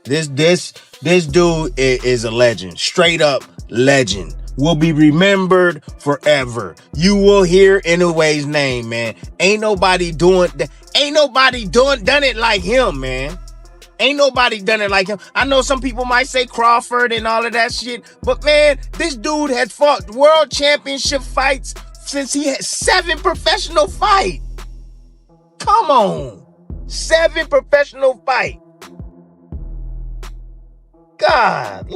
This dude is a legend. Straight up legend. Will be remembered forever. You will hear Inoue's name, man. Ain't nobody done it like him, man. Ain't nobody done it like him. I know some people might say Crawford and all of that shit, but man, this dude has fought world championship fights since he had 7 professional fights. Come on. 7 professional fights. God.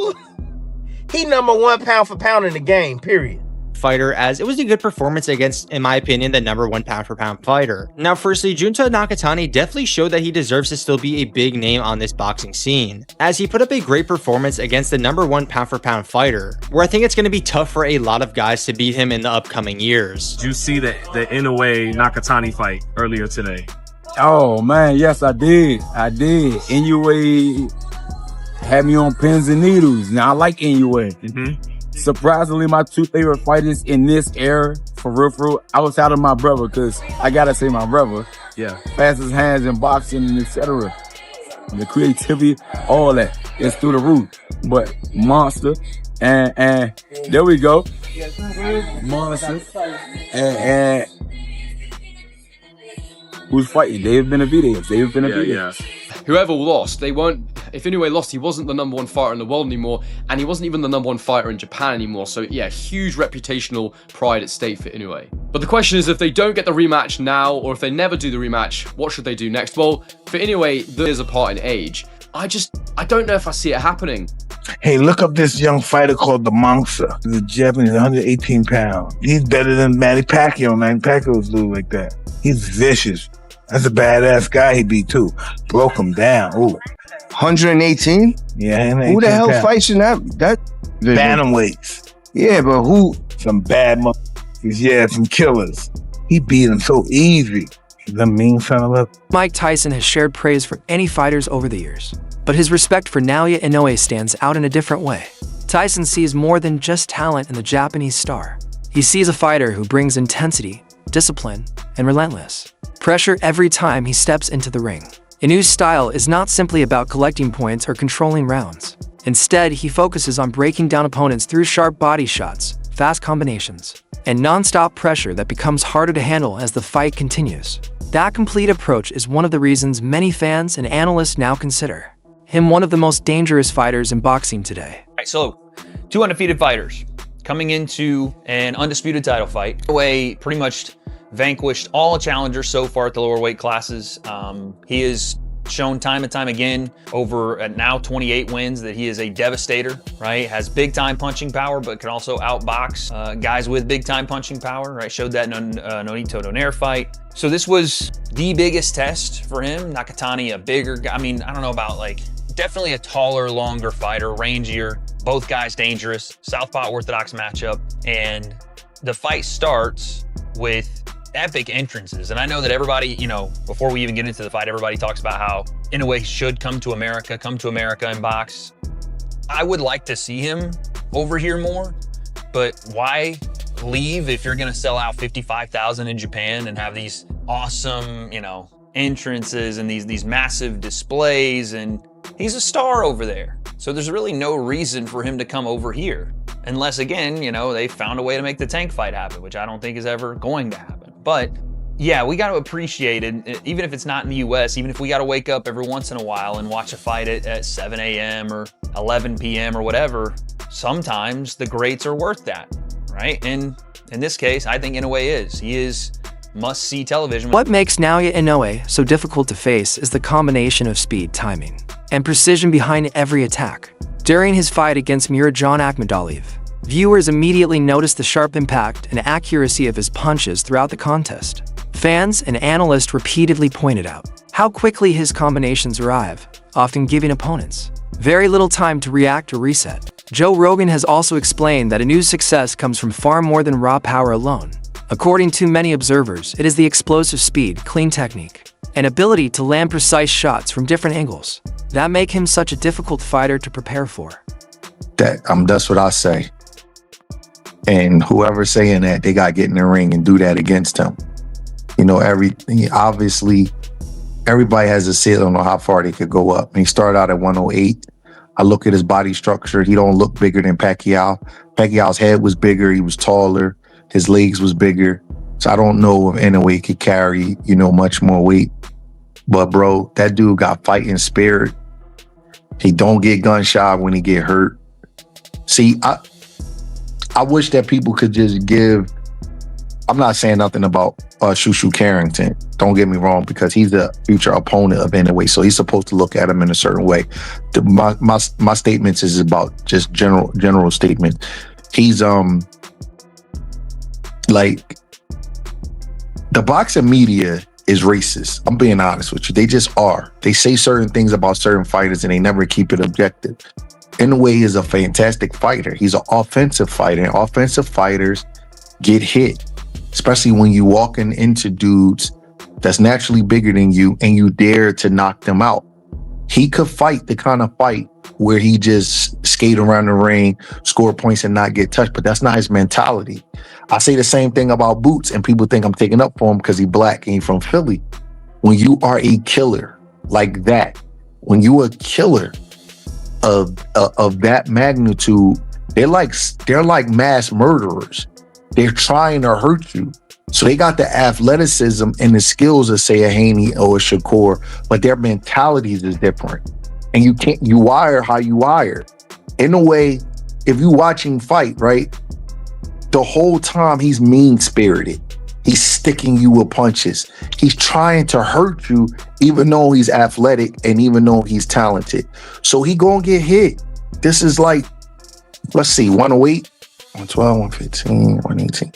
He number 1 pound for pound in the game, period. Fighter, as it was a good performance against, in my opinion, the number 1 pound for pound fighter. Now, firstly, Junta Nakatani definitely showed that he deserves to still be a big name on this boxing scene, as he put up a great performance against the number 1 pound for pound fighter, where I think it's going to be tough for a lot of guys to beat him in the upcoming years. Did you see the Inoue Nakatani fight earlier today? Oh man, yes I did. Inoue had me on pins and needles. Now I like Inoue. Surprisingly, my 2 favorite fighters in this era, for real, outside of my brother, because I gotta say my brother. Yeah. Fastest hands in boxing and etc. The creativity, all that is through the roof. But Monster and there we go. Monster and who's fighting? David Benavidez. Yeah. Whoever lost, they weren't. If Inoue lost, he wasn't the number 1 fighter in the world anymore, and he wasn't even the number 1 fighter in Japan anymore. So yeah, huge reputational pride at stake for Inoue. But the question is, if they don't get the rematch now, or if they never do the rematch, what should they do next? Well, for Inoue, there's a part in age. I don't know if I see it happening. Hey, look up this young fighter called the Monster. He's a Japanese, 118 pounds. He's better than Manny Pacquiao. Manny Pacquiao's dude like that. He's vicious. That's a badass guy he beat too. Broke him down. Ooh. 118? Yeah, 118 who the hell pounds. fights in that Bantamweights. Yeah, but who? Some bad motherfuckers. Yeah, some killers. He beat him so easy. The mean son of a... Mike Tyson has shared praise for any fighters over the years, but his respect for Naoya Inoue stands out in a different way. Tyson sees more than just talent in the Japanese star. He sees a fighter who brings intensity, discipline, and relentless pressure every time he steps into the ring. Inoue's style is not simply about collecting points or controlling rounds. Instead, he focuses on breaking down opponents through sharp body shots, fast combinations, and non-stop pressure that becomes harder to handle as the fight continues. That complete approach is one of the reasons many fans and analysts now consider him one of the most dangerous fighters in boxing today. All right, so 2 undefeated fighters coming into an undisputed title fight. Inoue pretty much vanquished all challengers so far at the lower weight classes. He has shown time and time again over now 28 wins that he is a devastator, right? Has big time punching power, but can also outbox guys with big time punching power, right? Showed that in Nonito Donaire fight. So this was the biggest test for him. Nakatani, a bigger guy. I mean, I don't know about definitely a taller, longer fighter, rangier, both guys dangerous, southpaw orthodox matchup. And the fight starts with epic entrances. And I know that everybody, before we even get into the fight, everybody talks about how Inoue should come to America and box. I would like to see him over here more, but why leave if you're gonna sell out 55,000 in Japan and have these awesome, entrances and these massive displays, and he's a star over there. So there's really no reason for him to come over here. Unless, again, they found a way to make the tank fight happen, which I don't think is ever going to happen. But yeah, we got to appreciate it, even if it's not in the US, even if we got to wake up every once in a while and watch a fight at 7 a.m. or 11 p.m. or whatever. Sometimes the greats are worth that, right? And in this case, I think Inoue is. He is must-see television. What makes Naoya Inoue so difficult to face is the combination of speed, timing, and precision behind every attack. During his fight against Mirajan Akhmadaliyev, viewers immediately noticed the sharp impact and accuracy of his punches throughout the contest. Fans and analysts repeatedly pointed out how quickly his combinations arrive, often giving opponents very little time to react or reset. Joe Rogan has also explained that Inoue's success comes from far more than raw power alone. According to many observers, it is the explosive speed, clean technique, and ability to land precise shots from different angles that make him such a difficult fighter to prepare for. That's what I say. And whoever's saying that, they got to get in the ring and do that against him. Everything, obviously, everybody has a ceiling on how far they could go up. And he started out at 108. I look at his body structure. He don't look bigger than Pacquiao. Pacquiao's head was bigger. He was taller. His legs was bigger. So I don't know if Inoue could carry, much more weight. But bro, that dude got fighting spirit. He don't get gun shy when he get hurt. See, I wish that people could just give. I'm not saying nothing about Shushu Carrington. Don't get me wrong, because he's a future opponent of Inoue, so he's supposed to look at him in a certain way. My statements is about just general statement. He's like, the boxing media is racist. I'm being honest with you. They just are. They say certain things about certain fighters and they never keep it objective. Inoue is a fantastic fighter. He's an offensive fighter. And offensive fighters get hit, especially when you walking into dudes that's naturally bigger than you and you dare to knock them out. He could fight the kind of fight where he just skate around the ring, score points and not get touched, but that's not his mentality. I say the same thing about Boots, and people think I'm taking up for him because he's black and he's from Philly. When you are a killer like that, when you are a killer of that magnitude, they're like mass murderers. They're trying to hurt you. So they got the athleticism and the skills of, say, a Haney or a Shakur, but their mentalities is different. And you wire how you wire. In a way, if you watch him fight, right, the whole time he's mean-spirited. He's sticking you with punches. He's trying to hurt you, even though he's athletic and even though he's talented. So he gonna get hit. This is like, let's see, 108, 112, 115, 118.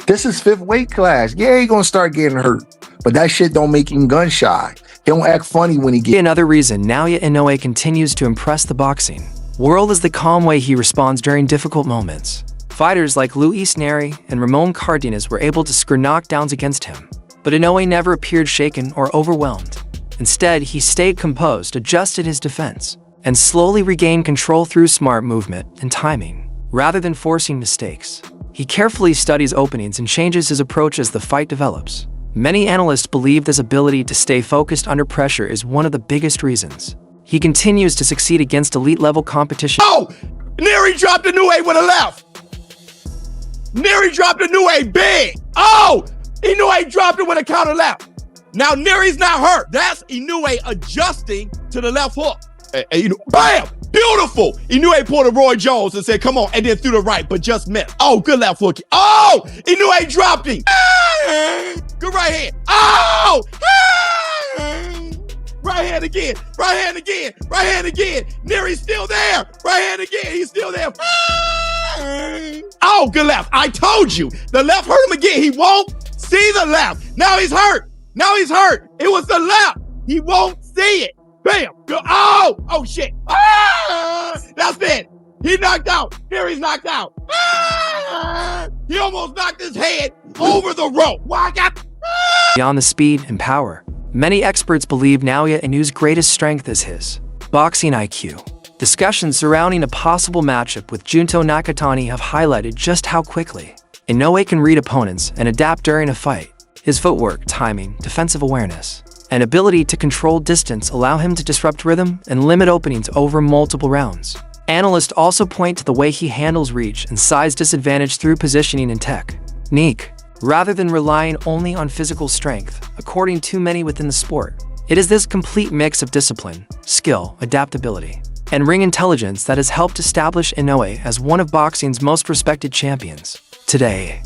This is fifth weight class. Yeah, he gonna start getting hurt, but that shit don't make him gun shy. He don't act funny when he gets. Another reason Naoya Inoue continues to impress the boxing world is the calm way he responds during difficult moments. Fighters like Luis Neri and Ramon Cardenas were able to score knockdowns against him, but Inoue never appeared shaken or overwhelmed. Instead, he stayed composed, adjusted his defense, and slowly regained control through smart movement and timing. Rather than forcing mistakes, he carefully studies openings and changes his approach as the fight develops. Many analysts believe this ability to stay focused under pressure is one of the biggest reasons he continues to succeed against elite-level competition. Oh! Neri dropped Inoue with a left! Neri dropped Inoue big! Oh! Inoue dropped it with a counter left. Now Neri's not hurt. That's Inoue adjusting to the left hook. Bam! Beautiful! Inoue pulled a Roy Jones and said, come on, and then threw the right, but just missed. Oh, good left hook. Oh! Inoue dropped him. Good right hand. Oh! Right hand again. Right hand again. Right hand again. Neri's still there. Right hand again. He's still there. Oh, good left. I told you. The left hurt him again. He won't see the left. Now he's hurt. Now he's hurt. It was the left. He won't see it. Bam. Good. Oh! Oh, shit. That's it. He knocked out. Neri's knocked out. He almost knocked his head over the rope. Why Beyond the speed and power, many experts believe Naoya Inoue's greatest strength is his boxing IQ. Discussions surrounding a possible matchup with Junto Nakatani have highlighted just how quickly Inoue can read opponents and adapt during a fight. His footwork, timing, defensive awareness, and ability to control distance allow him to disrupt rhythm and limit openings over multiple rounds. Analysts also point to the way he handles reach and size disadvantage through positioning and technique, rather than relying only on physical strength, according to many within the sport. It is this complete mix of discipline, skill, adaptability, and ring intelligence that has helped establish Inoue as one of boxing's most respected champions today.